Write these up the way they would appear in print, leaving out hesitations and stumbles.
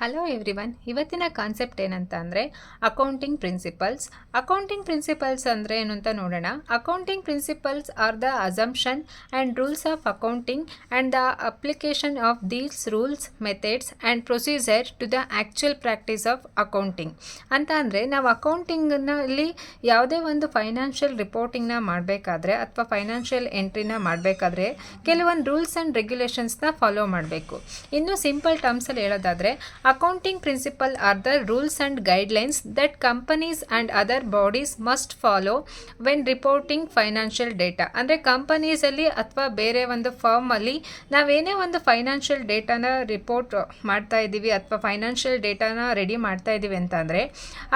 Hello everyone, ಇವತ್ತಿನ concept ಏನಂತ ಅಂದರೆ ಅಕೌಂಟಿಂಗ್ ಪ್ರಿನ್ಸಿಪಲ್ಸ್. ಅಕೌಂಟಿಂಗ್ ಪ್ರಿನ್ಸಿಪಲ್ಸ್ ಅಂದರೆ ಏನು ಅಂತ ನೋಡೋಣ. Accounting principles are the assumption and rules of accounting and the application of these rules, methods and procedure to the actual practice of accounting. ಅಂತ ಅಂದರೆ ನಾವು ಅಕೌಂಟಿಂಗ್ನಲ್ಲಿ ಯಾವುದೇ ಒಂದು ಫೈನಾನ್ಷಿಯಲ್ ರಿಪೋರ್ಟಿಂಗ್ನ ಮಾಡಬೇಕಾದ್ರೆ ಅಥವಾ ಫೈನಾನ್ಷಿಯಲ್ ಎಂಟ್ರಿನ ಮಾಡಬೇಕಾದ್ರೆ ಕೆಲವೊಂದು ರೂಲ್ಸ್ ಆ್ಯಂಡ್ ರೆಗ್ಯುಲೇಷನ್ಸ್ನ ಫಾಲೋ ಮಾಡಬೇಕು. ಇನ್ನು ಸಿಂಪಲ್ ಟರ್ಮ್ಸಲ್ಲಿ ಹೇಳೋದಾದರೆ accounting principle are the rules and guidelines that companies and other bodies must follow when reporting financial data. ಅಂದರೆ ಕಂಪನೀಸಲ್ಲಿ ಅಥವಾ ಬೇರೆ ಒಂದು ಫರ್ಮಲ್ಲಿ ನಾವೇನೇ ಒಂದು ಫೈನಾನ್ಷಿಯಲ್ ಡೇಟಾನ ರಿಪೋರ್ಟ್ ಮಾಡ್ತಾ ಇದ್ದೀವಿ ಅಥವಾ ಫೈನಾನ್ಷಿಯಲ್ ಡೇಟಾನ ರೆಡಿ ಮಾಡ್ತಾ ಇದ್ದೀವಿ ಅಂತಂದರೆ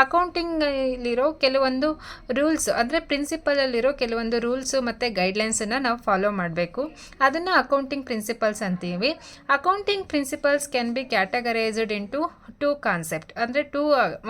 ಅಕೌಂಟಿಂಗಲ್ಲಿರೋ ಕೆಲವೊಂದು ರೂಲ್ಸ್ ಅಂದರೆ ಪ್ರಿನ್ಸಿಪಲಲ್ಲಿರೋ ಕೆಲವೊಂದು ರೂಲ್ಸು ಮತ್ತು ಗೈಡ್ಲೈನ್ಸನ್ನು ನಾವು ಫಾಲೋ ಮಾಡಬೇಕು. ಅದನ್ನು ಅಕೌಂಟಿಂಗ್ ಪ್ರಿನ್ಸಿಪಲ್ಸ್ ಅಂತೀವಿ. Accounting principles can be categorised into two concept. ಅಂದರೆ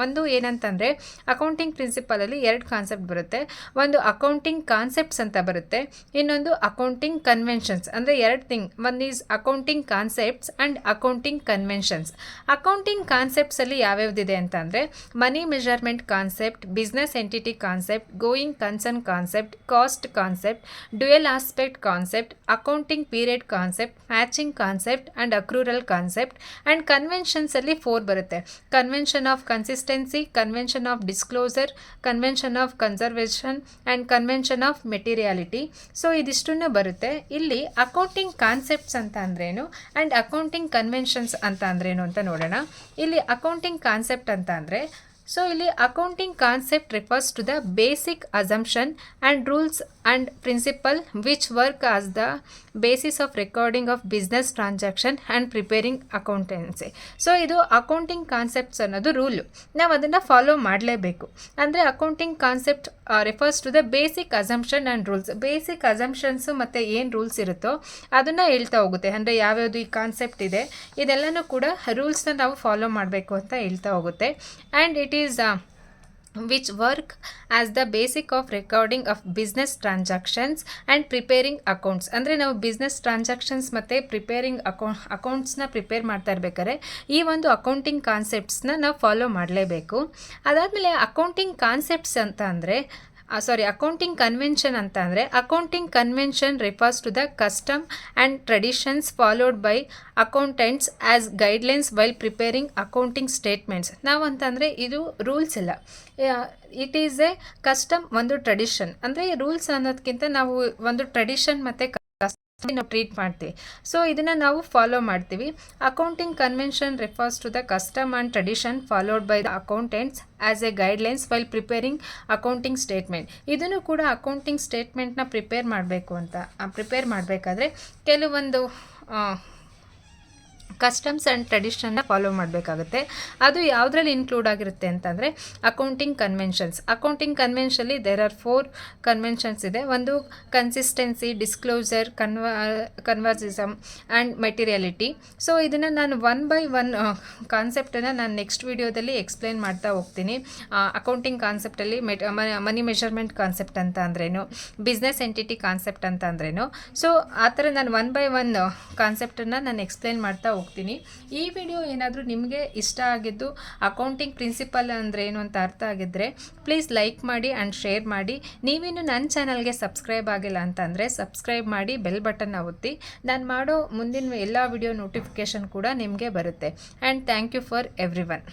ಒಂದು ಏನಂತಂದರೆ ಅಕೌಂಟಿಂಗ್ ಪ್ರಿನ್ಸಿಪಲಲ್ಲಿ ಎರಡು ಕಾನ್ಸೆಪ್ಟ್ ಬರುತ್ತೆ. ಒಂದು ಅಕೌಂಟಿಂಗ್ ಕಾನ್ಸೆಪ್ಟ್ಸ್ ಅಂತ ಬರುತ್ತೆ, ಇನ್ನೊಂದು ಅಕೌಂಟಿಂಗ್ ಕನ್ವೆನ್ಷನ್ಸ್. ಅಂದರೆ ಎರಡು thing, one is accounting concepts and accounting conventions. Accounting ಕಾನ್ಸೆಪ್ಟ್ಸಲ್ಲಿ ಯಾವ್ಯಾವ್ದಿದೆ ಅಂತಂದರೆ money measurement concept, business entity concept, going concern concept, cost concept, dual aspect concept, accounting period concept, matching concept and accrual concept. And ಕನ್ವೆನ್ಷನ್ಸಲ್ಲಿ 4 ಬರುತ್ತೆ. Convention of consistency, convention of disclosure, convention of conservation and convention of materiality. So ಇದಿಷ್ಟನ್ನು ಬರುತ್ತೆ. ಇಲ್ಲಿ accounting concepts ಅಂತ ಅಂದ್ರೇನು and accounting conventions ಅಂತ ಅಂದ್ರೇನು ಅಂತ ನೋಡೋಣ. ಇಲ್ಲಿ ಅಕೌಂಟಿಂಗ್ ಕಾನ್ಸೆಪ್ಟ್ ಅಂತ ಅಂದರೆ ಇಲ್ಲಿ accounting concept refers to the basic assumption and rules and principle which work as the basis of recording of business transaction and preparing accountancy. ಇದು ಅಕೌಂಟಿಂಗ್ ಕಾನ್ಸೆಪ್ಟ್ಸ್ ಅನ್ನೋದು ರೂಲು, ನಾವು ಅದನ್ನು ಫಾಲೋ ಮಾಡಲೇಬೇಕು. ಅಂದರೆ accounting concept refers to the basic assumption and rules. Basic assumptions ಮತ್ತು ಏನು rules ಇರುತ್ತೋ ಅದನ್ನು ಹೇಳ್ತಾ ಹೋಗುತ್ತೆ. ಅಂದರೆ ಯಾವ್ಯಾವುದು ಈ ಕಾನ್ಸೆಪ್ಟ್ ಇದೆ ಇದೆಲ್ಲನೂ ಕೂಡ ರೂಲ್ಸ್ನ ನಾವು ಫಾಲೋ ಮಾಡಬೇಕು ಅಂತ ಹೇಳ್ತಾ ಹೋಗುತ್ತೆ. And it is which work as the basic of recording of business transactions and preparing accounts. ಅಂದರೆ ನಾವು ಬಿಸ್ನೆಸ್ ಟ್ರಾನ್ಸಾಕ್ಷನ್ಸ್ ಮತ್ತು ಪ್ರಿಪೇರಿಂಗ್ ಅಕೌಂಟ್ಸ್ನ ಪ್ರಿಪೇರ್ ಮಾಡ್ತಾ ಇರ್ಬೇಕಾದ್ರೆ ಈ ಒಂದು ಅಕೌಂಟಿಂಗ್ ಕಾನ್ಸೆಪ್ಟ್ಸ್ನ ನಾವು ಫಾಲೋ ಮಾಡಲೇಬೇಕು. ಅದಾದಮೇಲೆ ಅಕೌಂಟಿಂಗ್ ಕಾನ್ಸೆಪ್ಟ್ಸ್ ಅಂತ ಅಂದರೆ ಅಕೌಂಟಿಂಗ್ ಕನ್ವೆನ್ಷನ್ ಅಂತ ಅಂದರೆ accounting convention refers to the custom and traditions followed by accountants as guidelines while preparing accounting statements. ನಾವು ಅಂತಂದರೆ ಇದು ರೂಲ್ಸ್ ಇಲ್ಲ, ಇಟ್ ಈಸ್ ಎ ಕಸ್ಟಮ್, ಒಂದು ಟ್ರೆಡಿಷನ್. ಅಂದರೆ ರೂಲ್ಸ್ ಅನ್ನೋದಕ್ಕಿಂತ ನಾವು ಒಂದು ಟ್ರೆಡಿಷನ್ ಮತ್ತು ನಾವು ಟ್ರೀಟ್ ಮಾಡ್ತೀವಿ. ಇದನ್ನು ನಾವು ಫಾಲೋ ಮಾಡ್ತೀವಿ. Accounting convention refers to the custom and tradition followed by the accountants as a guidelines while preparing accounting statement. ಇದನ್ನು ಕೂಡ ಅಕೌಂಟಿಂಗ್ ಸ್ಟೇಟ್ಮೆಂಟ್ನ ಪ್ರಿಪೇರ್ ಮಾಡಬೇಕಾದ್ರೆ ಕೆಲವೊಂದು ಕಸ್ಟಮ್ಸ್ ಆ್ಯಂಡ್ ಟ್ರೆಡಿಷನ್ನ ಫಾಲೋ ಮಾಡಬೇಕಾಗುತ್ತೆ. ಅದು ಯಾವುದ್ರಲ್ಲಿ ಇನ್ಕ್ಲೂಡ್ ಆಗಿರುತ್ತೆ ಅಂತಂದರೆ ಅಕೌಂಟಿಂಗ್ ಕನ್ವೆನ್ಷನ್ಸ್. ಅಕೌಂಟಿಂಗ್ ಕನ್ವೆನ್ಷನಲ್ಲಿ ದೇರ್ ಆರ್ 4 ಕನ್ವೆನ್ಷನ್ಸ್ ಇದೆ. ಒಂದು consistency, disclosure, conservatism and materiality. ಇದನ್ನು ನಾನು 1 by 1 ಕಾನ್ಸೆಪ್ಟನ್ನು ನಾನು ನೆಕ್ಸ್ಟ್ ವಿಡಿಯೋದಲ್ಲಿ ಎಕ್ಸ್ಪ್ಲೇನ್ ಮಾಡ್ತಾ ಹೋಗ್ತೀನಿ. ಅಕೌಂಟಿಂಗ್ ಕಾನ್ಸೆಪ್ಟಲ್ಲಿ ಮನಿ ಮೆಷರ್ಮೆಂಟ್ ಕಾನ್ಸೆಪ್ಟ್ ಅಂತ ಅಂದ್ರೇನು, ಬಿಸ್ನೆಸ್ ಎಂಟಿಟಿ ಕಾನ್ಸೆಪ್ಟ್ ಅಂತ ಅಂದ್ರೇನು. ಆ ಥರ ನಾನು 1 by 1 ಕಾನ್ಸೆಪ್ಟನ್ನು ನಾನು ಎಕ್ಸ್ಪ್ಲೇನ್ ಮಾಡ್ತಾ ಹೋಗ್ತೀನಿ. ಈ ವಿಡಿಯೋ ಏನಾದರೂ ನಿಮಗೆ ಇಷ್ಟ ಆಗಿದ್ದು ಅಕೌಂಟಿಂಗ್ ಪ್ರಿನ್ಸಿಪಲ್ ಅಂದರೆ ಏನು ಅಂತ ಅರ್ಥ ಆಗಿದ್ದರೆ ಪ್ಲೀಸ್ ಲೈಕ್ ಮಾಡಿ ಆ್ಯಂಡ್ ಶೇರ್ ಮಾಡಿ. ನೀವಿನ್ನು ನನ್ನ ಚಾನಲ್ಗೆ ಸಬ್ಸ್ಕ್ರೈಬ್ ಆಗಿಲ್ಲ ಅಂತಂದರೆ ಸಬ್ಸ್ಕ್ರೈಬ್ ಮಾಡಿ, ಬೆಲ್ ಬಟನ್ ಒತ್ತಿ. ನಾನು ಮಾಡೋ ಮುಂದಿನ ಎಲ್ಲ ವಿಡಿಯೋ ನೋಟಿಫಿಕೇಷನ್ ಕೂಡ ನಿಮಗೆ ಬರುತ್ತೆ. And thank you for every one.